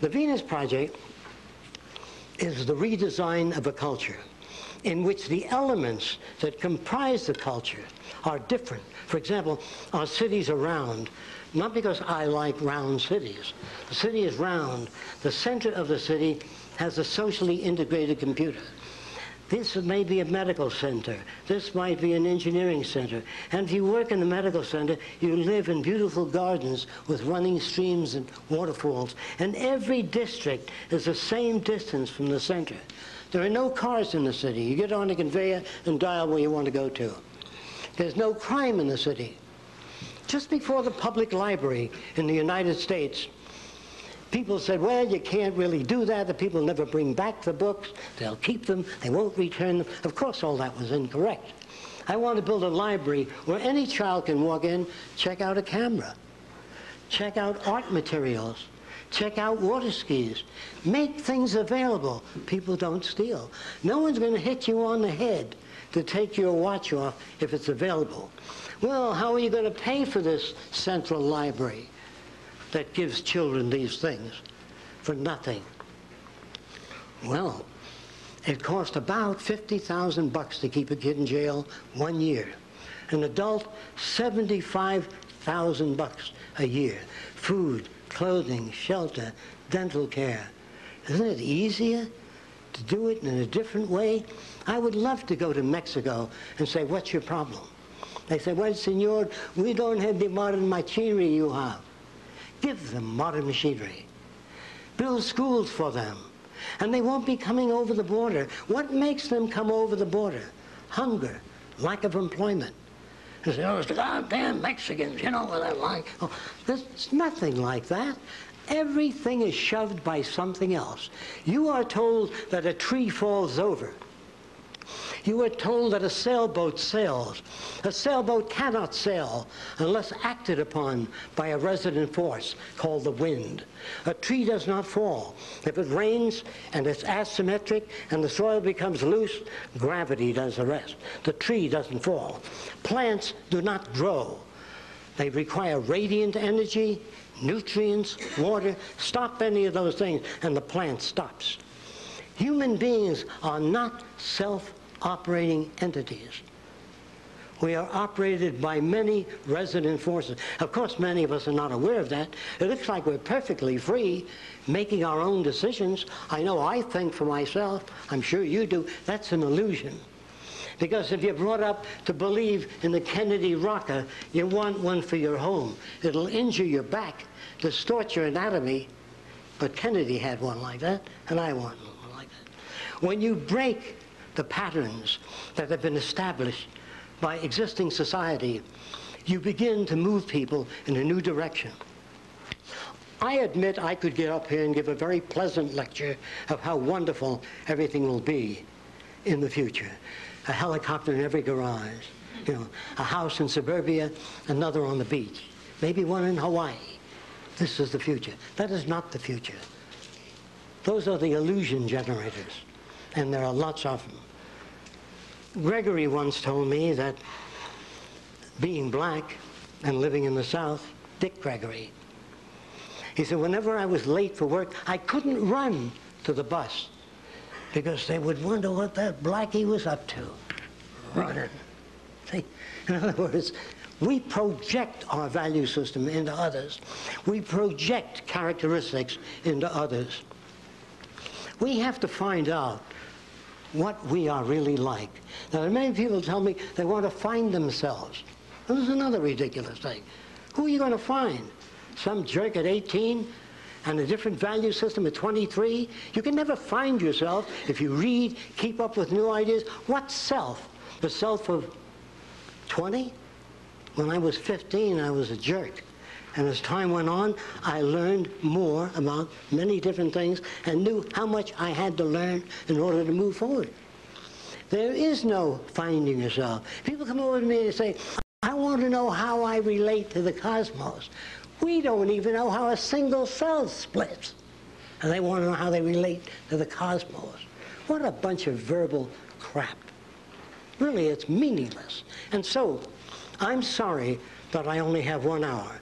The Venus Project is the redesign of a culture in which the elements that comprise the culture are different. For example, our cities are round, not because I like round cities. The city is round. The center of the city has a socially integrated computer. This may be a medical center. This might be an engineering center. And if you work in the medical center, you live in beautiful gardens with running streams and waterfalls. And every district is the same distance from the center. There are no cars in the city. You get on a conveyor and dial where you want to go to. There's no crime in the city. Just before the public library in the United States, people said, well, you can't really do that. The people never bring back the books. They'll keep them. They won't return them. Of course, all that was incorrect. I want to build a library where any child can walk in, check out a camera, check out art materials, check out water skis, make things available. People don't steal. No one's going to hit you on the head to take your watch off if it's available. Well, how are you going to pay for this central library that gives children these things for nothing? Well, it cost about $50,000 to keep a kid in jail 1 year. An adult, $75,000 a year. Food, clothing, shelter, dental care. Isn't it easier to do it in a different way? I would love to go to Mexico and say, what's your problem? They say, well, senor, we don't have the modern machinery you have. Give them modern machinery. Build schools for them. And they won't be coming over the border. What makes them come over the border? Hunger, lack of employment. They say, oh, it's the goddamn Mexicans, you know what they're like. Oh, there's nothing like that. Everything is shoved by something else. You are told that a tree falls over. You are told that a sailboat sails. A sailboat cannot sail unless acted upon by a resident force called the wind. A tree does not fall. If it rains and it's asymmetric and the soil becomes loose, gravity does the rest. The tree doesn't fall. Plants do not grow. They require radiant energy, nutrients, water. Stop any of those things and the plant stops. Human beings are not self-operating entities. We are operated by many resident forces. Of course, many of us are not aware of that. It looks like we're perfectly free, making our own decisions. I know I think for myself. I'm sure you do. That's an illusion. Because if you're brought up to believe in the Kennedy rocker, you want one for your home. It'll injure your back, distort your anatomy. But Kennedy had one like that, and I want one like that. When you break the patterns that have been established by existing society, you begin to move people in a new direction. I admit I could get up here and give a very pleasant lecture of how wonderful everything will be in the future. A helicopter in every garage, you know, a house in suburbia, another on the beach, maybe one in Hawaii. This is the future. That is not the future. Those are the illusion generators, and there are lots of them. Gregory once told me that being black and living in the South, Dick Gregory, he said, whenever I was late for work, I couldn't run to the bus because they would wonder what that blackie was up to, running. See? In other words, we project our value system into others. We project characteristics into others. We have to find out what we are really like. Now, many people tell me they want to find themselves. Well, this is another ridiculous thing. Who are you going to find? Some jerk at 18 and a different value system at 23? You can never find yourself if you read, keep up with new ideas. What self? The self of 20? When I was 15, I was a jerk. And as time went on, I learned more about many different things and knew how much I had to learn in order to move forward. There is no finding yourself. People come over to me and say, I want to know how I relate to the cosmos. We don't even know how a single cell splits. And they want to know how they relate to the cosmos. What a bunch of verbal crap. Really, it's meaningless. And so, I'm sorry that I only have 1 hour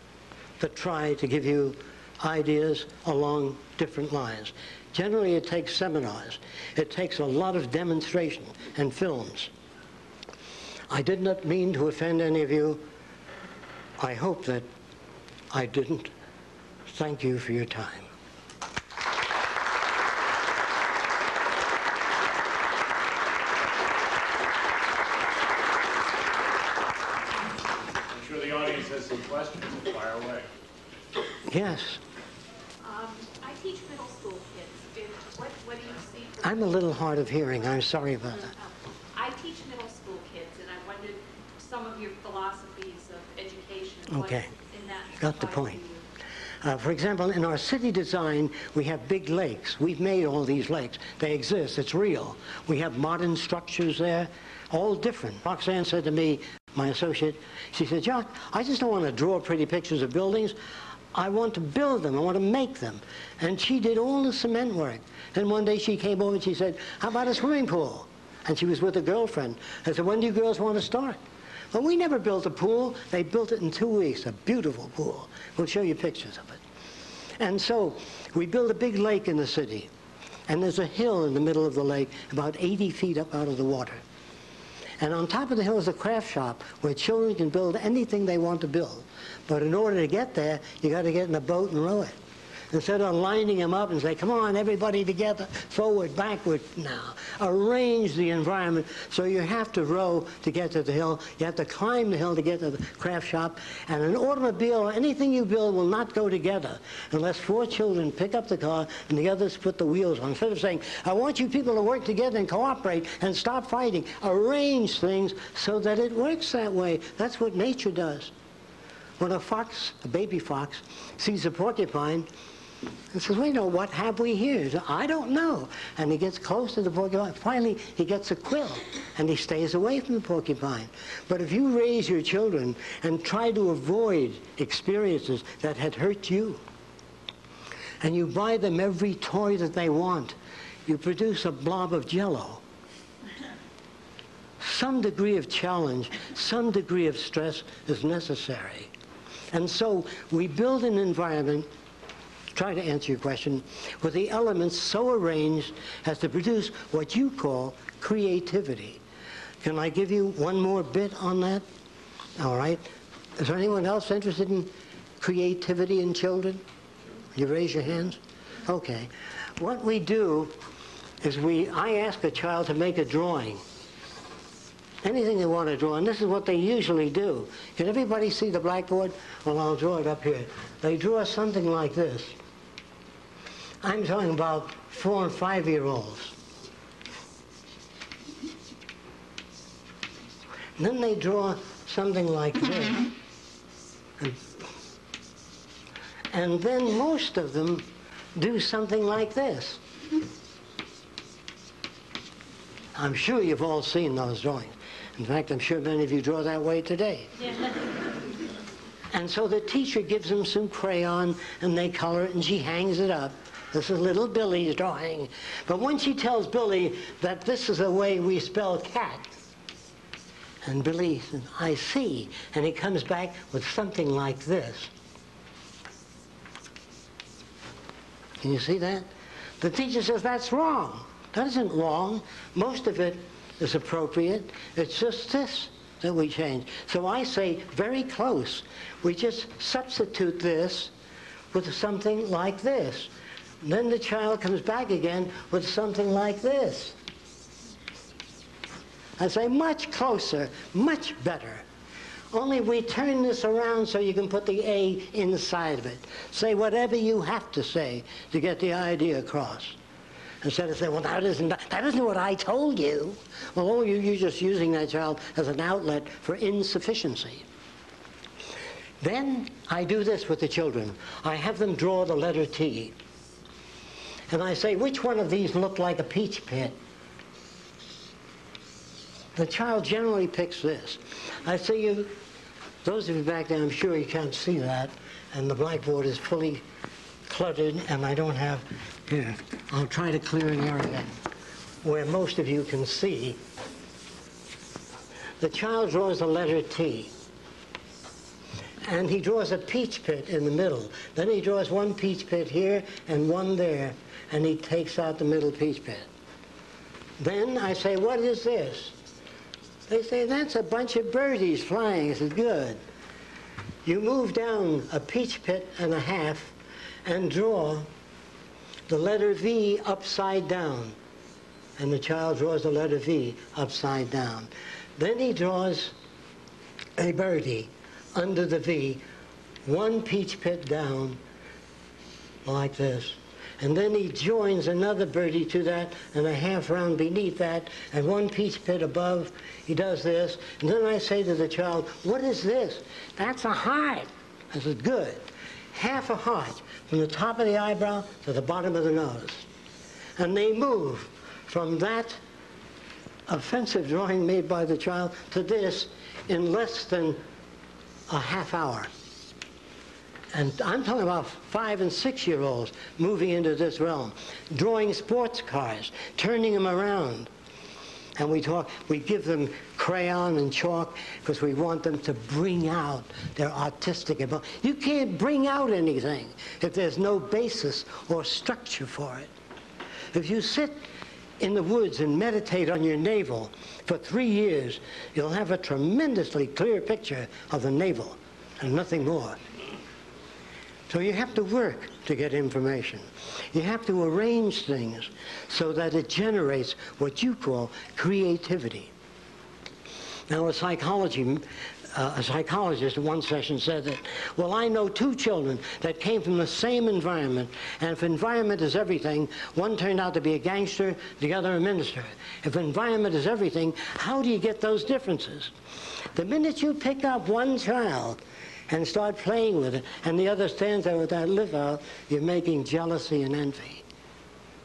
to try to give you ideas along different lines. Generally, it takes seminars. It takes a lot of demonstration and films. I did not mean to offend any of you. I hope that I didn't. Thank you for your time. I'm sure the audience has some questions. Fire away. Yes. I teach middle school kids. What do you see? I'm a little hard of hearing. I'm sorry about that. I teach middle school kids, and I wondered some of your philosophies of education. Okay. In that Got the applies point. to you. For example, in our city design, we have big lakes. We've made all these lakes. They exist. It's real. We have modern structures there, all different. Roxanne said to me, my associate, she said, Jacque, I just don't want to draw pretty pictures of buildings. I want to build them. I want to make them. And she did all the cement work. Then one day she came over and she said, how about a swimming pool? And she was with a girlfriend. I said, when do you girls want to start? Well, we never built a pool. They built it in 2 weeks, a beautiful pool. We'll show you pictures of it. And so we built a big lake in the city. And there's a hill in the middle of the lake, about 80 feet up out of the water. And on top of the hill is a craft shop where children can build anything they want to build. But in order to get there, you got to get in a boat and row it. Instead of lining them up and say, come on, everybody together, forward, backward now. Arrange the environment so you have to row to get to the hill. You have to climb the hill to get to the craft shop. And an automobile or anything you build will not go together unless 4 children pick up the car and the others put the wheels on. Instead of saying, I want you people to work together and cooperate and stop fighting, arrange things so that it works that way. That's what nature does. When a fox, a baby fox, sees a porcupine, and says, wait, no, what have we here? He says, I don't know. And he gets close to the porcupine. Finally, he gets a quill, and he stays away from the porcupine. But if you raise your children and try to avoid experiences that had hurt you, and you buy them every toy that they want, you produce a blob of jello. Some degree of challenge, some degree of stress is necessary. And so we build an environment, try to answer your question, with the elements so arranged as to produce what you call creativity. Can I give you one more bit on that? All right. Is there anyone else interested in creativity in children? You raise your hands? Okay. What we do is I ask a child to make a drawing. Anything they want to draw, and this is what they usually do. Can everybody see the blackboard? Well, I'll draw it up here. They draw something like this. I'm talking about 4- and 5-year-olds. And then they draw something like this. And then most of them do something like this. I'm sure you've all seen those drawings. In fact, I'm sure many of you draw that way today. Yeah. And so the teacher gives them some crayon, and they color it, and she hangs it up. This is little Billy's drawing. But when she tells Billy that this is the way we spell cat, and Billy says, I see, and he comes back with something like this. Can you see that? The teacher says, that's wrong. That isn't wrong. Most of it is appropriate. It's just this that we change. So I say very close. We just substitute this with something like this. Then the child comes back again with something like this. I say, much closer, much better. Only we turn this around so you can put the A inside of it. Say whatever you have to say to get the idea across. Instead of saying, well, that isn't what I told you. Well, you're just using that child as an outlet for insufficiency. Then I do this with the children. I have them draw the letter T. And I say, which one of these look like a peach pit? The child generally picks this. I say, those of you back there, I'm sure you can't see that, and the blackboard is fully cluttered, and I don't have, here, I'll try to clear an area where most of you can see. The child draws the letter T, and he draws a peach pit in the middle. Then he draws one peach pit here and one there, and he takes out the middle peach pit. Then I say, what is this? They say, that's a bunch of birdies flying. I said, good. You move down a peach pit and a half and draw the letter V upside down. And the child draws the letter V upside down. Then he draws a birdie under the V, one peach pit down, like this. And then he joins another birdie to that and a half round beneath that and one peach pit above. He does this. And then I say to the child, what is this? That's a heart. I said, good. Half a heart from the top of the eyebrow to the bottom of the nose. And they move from that offensive drawing made by the child to this in less than a half hour. And I'm talking about 5- and 6-year-olds moving into this realm, drawing sports cars, turning them around. And we give them crayon and chalk because we want them to bring out their artistic ability. You can't bring out anything if there's no basis or structure for it. If you sit in the woods and meditate on your navel for 3 years, you'll have a tremendously clear picture of the navel and nothing more. So you have to work to get information. You have to arrange things so that it generates what you call creativity. Now, a psychologist in one session said that, well, I know 2 children that came from the same environment, and if environment is everything, one turned out to be a gangster, the other a minister. If environment is everything, how do you get those differences? The minute you pick up one child and start playing with it, and the other stands there with that lip out, you're making jealousy and envy.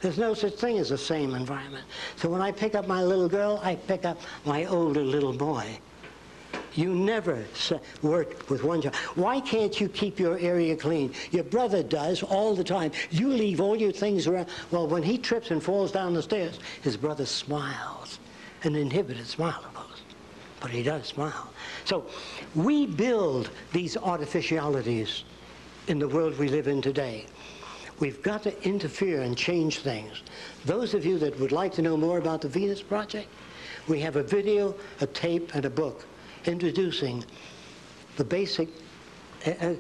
There's no such thing as the same environment. So when I pick up my little girl, I pick up my older little boy. You never work with one child. Why can't you keep your area clean? Your brother does all the time. You leave all your things around. Well, when he trips and falls down the stairs, his brother smiles, an inhibited smile, of course, but he does smile. So we build these artificialities in the world we live in today. We've got to interfere and change things. Those of you that would like to know more about the Venus Project, we have a video, a tape, and a book introducing the basic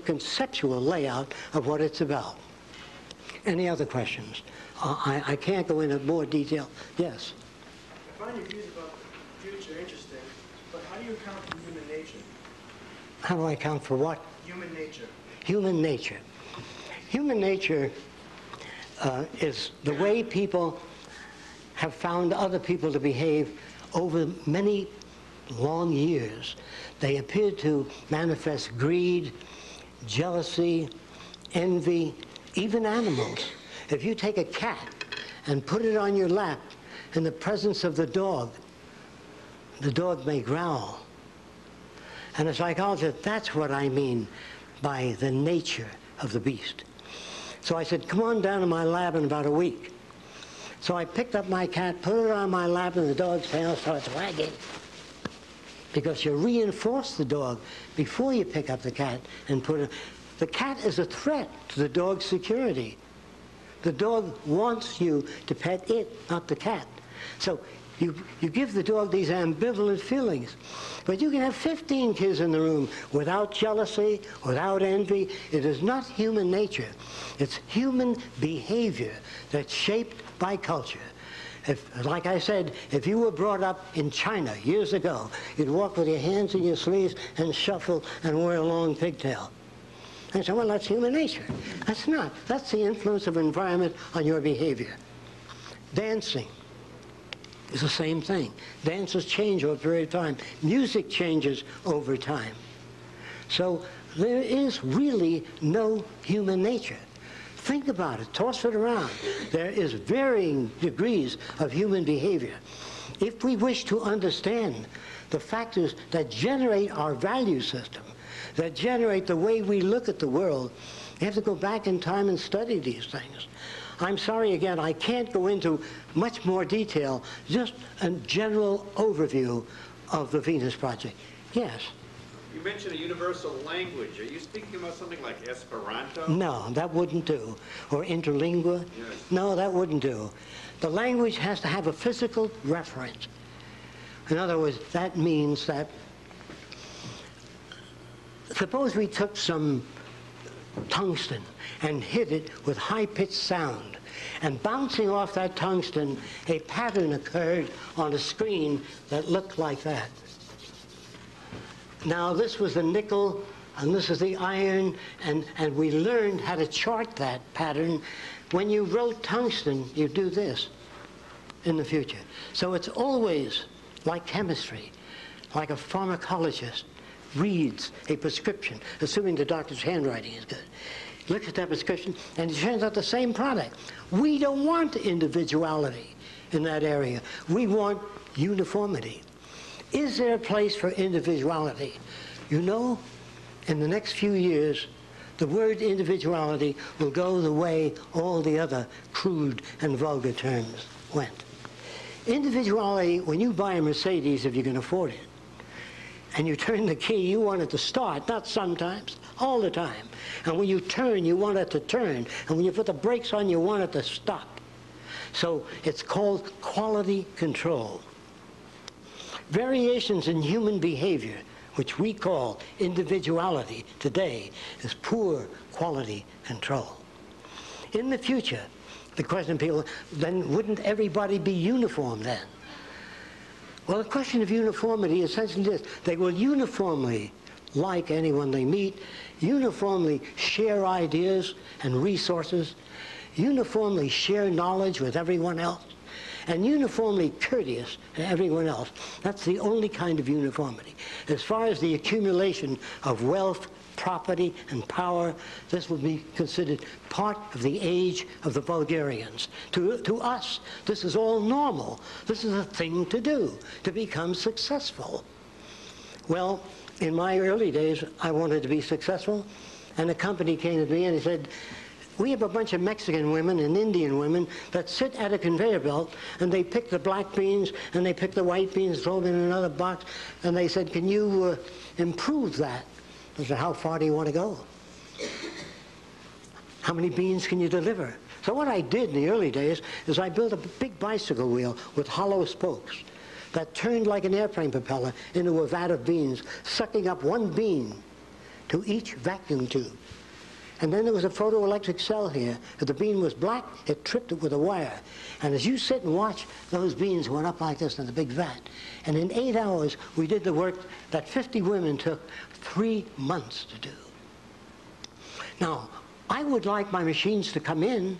conceptual layout of what it's about. Any other questions? I can't go into more detail. Yes? I find your views about the future interesting, but how do you account for human nature? How do I account for what? Human nature. Human nature. Human nature is the way people have found other people to behave over many long years. They appear to manifest greed, jealousy, envy, even animals. If you take a cat and put it on your lap in the presence of the dog may growl. And a psychologist, that's what I mean by the nature of the beast. So I said, come on down to my lab in about a week. So I picked up my cat, put it on my lap, and the dog's tail starts wagging. Because you reinforce the dog before you pick up the cat and put it. The cat is a threat to the dog's security. The dog wants you to pet it, not the cat. So You give the dog these ambivalent feelings. But you can have 15 kids in the room without jealousy, without envy. It is not human nature. It's human behavior that's shaped by culture. Like I said, if you were brought up in China years ago, you'd walk with your hands in your sleeves and shuffle and wear a long pigtail. And say, well, that's human nature. That's not. That's the influence of environment on your behavior. Dancing is the same thing. Dances change over a period of time. Music changes over time. So there is really no human nature. Think about it. Toss it around. There is varying degrees of human behavior. If we wish to understand the factors that generate our value system, that generate the way we look at the world, we have to go back in time and study these things. I'm sorry again, I can't go into much more detail, just a general overview of the Venus Project. Yes? You mentioned a universal language. Are you speaking about something like Esperanto? No, that wouldn't do. Or interlingua? Yes. No, that wouldn't do. The language has to have a physical reference. In other words, that means that, suppose we took some tungsten and hit it with high-pitched sound, and bouncing off that tungsten, a pattern occurred on a screen that looked like that. Now, this was the nickel, and this is the iron, and we learned how to chart that pattern. When you wrote tungsten, you do this in the future. So it's always like chemistry, like a pharmacologist reads a prescription, assuming the doctor's handwriting is good. Looks at that prescription, and it turns out the same product. We don't want individuality in that area. We want uniformity. Is there a place for individuality? You know, in the next few years, the word individuality will go the way all the other crude and vulgar terms went. Individuality, when you buy a Mercedes, if you can afford it, and you turn the key, you want it to start, not sometimes, all the time. And when you turn, you want it to turn. And when you put the brakes on, you want it to stop. So it's called quality control. Variations in human behavior, which we call individuality today, is poor quality control. In the future, the question of people, then wouldn't everybody be uniform then? Well, the question of uniformity is essentially this. They will uniformly like anyone they meet, uniformly share ideas and resources, uniformly share knowledge with everyone else, and uniformly courteous to everyone else. That's the only kind of uniformity. As far as the accumulation of wealth, property, and power, this will be considered part of the age of the Bulgarians. To us, this is all normal. This is a thing to do, to become successful. Well, in my early days, I wanted to be successful, and a company came to me and he said, we have a bunch of Mexican women and Indian women that sit at a conveyor belt, and they pick the black beans, and they pick the white beans, throw them in another box, and they said, can you improve that? I said, how far do you want to go? How many beans can you deliver? So what I did in the early days is I built a big bicycle wheel with hollow spokes that turned like an airplane propeller into a vat of beans, sucking up one bean to each vacuum tube. And then there was a photoelectric cell here. If the bean was black, it tripped it with a wire. And as you sit and watch, those beans went up like this in the big vat. And in 8 hours, we did the work that 50 women took 3 months to do. Now, I would like my machines to come in,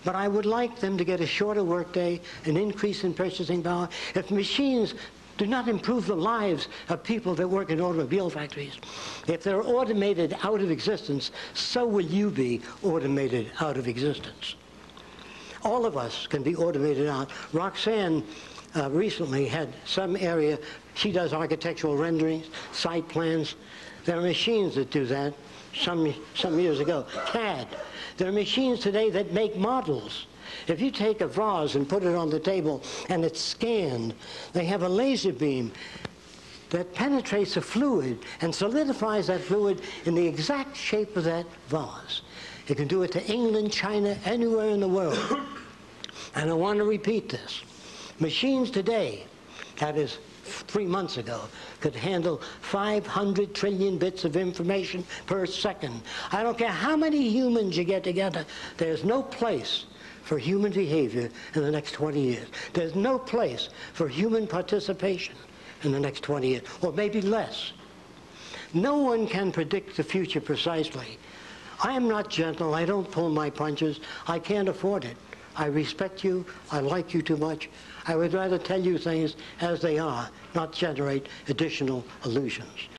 but I would like them to get a shorter workday, an increase in purchasing power. If machines do not improve the lives of people that work in automobile factories, if they're automated out of existence, so will you be automated out of existence. All of us can be automated out. Roxanne recently had some area, she does architectural renderings, site plans. There are machines that do that some years ago. CAD. There are machines today that make models. If you take a vase and put it on the table and it's scanned, they have a laser beam that penetrates a fluid and solidifies that fluid in the exact shape of that vase. You can do it to England, China, anywhere in the world. And I want to repeat this. Machines today, that is 3 months ago, could handle 500 trillion bits of information per second. I don't care how many humans you get together, there's no place for human behavior in the next 20 years. There's no place for human participation in the next 20 years, or maybe less. No one can predict the future precisely. I am not gentle. I don't pull my punches. I can't afford it. I respect you. I like you too much. I would rather tell you things as they are, not generate additional illusions.